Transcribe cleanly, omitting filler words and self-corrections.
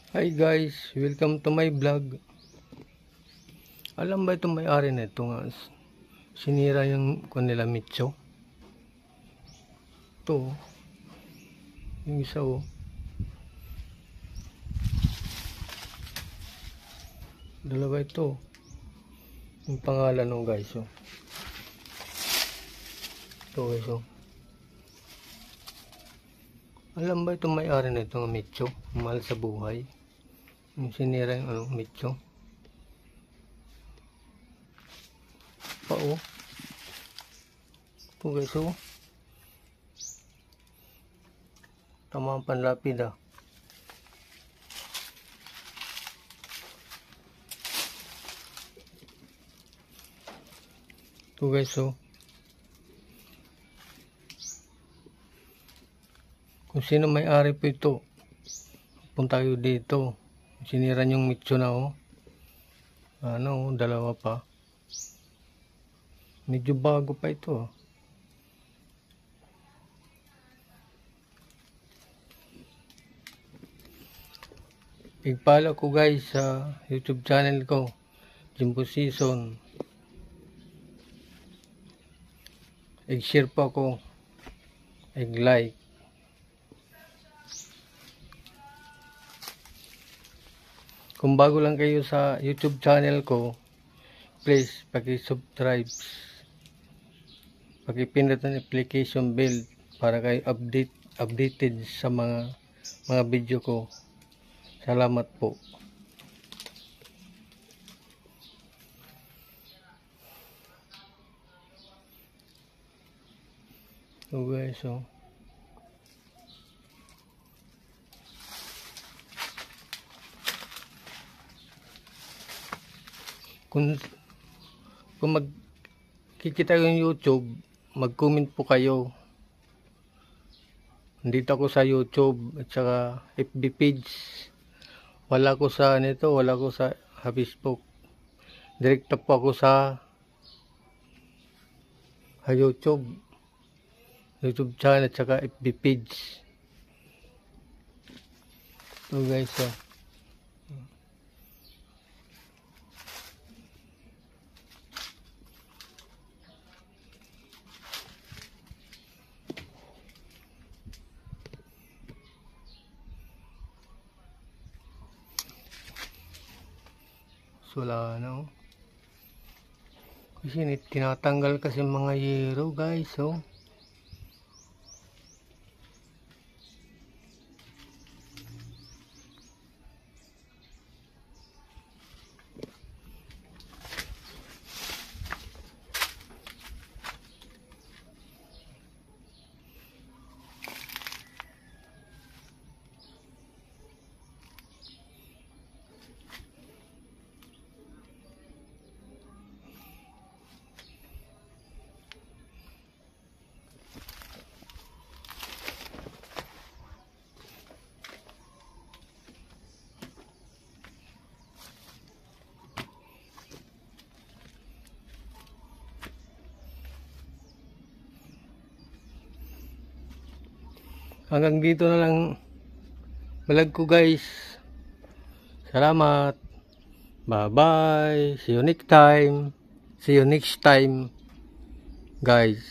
Hi guys, welcome to my vlog. Alam ba itong may-ari na ito nga sinira yung kanila Mitso? Ito, yung isa dalawa ito. Yung pangalan guys Ito guys Alam ba itong may-ari na itong Mitso? Mahal sa buhay. Yung sinira yung Mitso. Ito guys tama ang panlapid Ito guys kung sino may-ari po ito, punta kayo dito. Sinira yung Mitso na dalawa pa. Medyo bago pa ito I-follow ko guys sa YouTube channel ko, Jimbo Season. I-share po ako, i-like. Kung bago lang kayo sa YouTube channel ko, please paki-subscribe. Paki-pindot ang application bell para kayo updated sa mga video ko. Salamat po. So guys kung magkikita yung YouTube, mag-comment po kayo. Nandito ako sa YouTube at saka FB page. Wala ko sa wala ko sa Facebook. Direkta po ako sa YouTube channel at saka FB page. So guys wala na kasi tinatanggal kasi mga yero guys hanggang dito na lang vlog ko guys. Salamat. Bye bye. See you next time guys.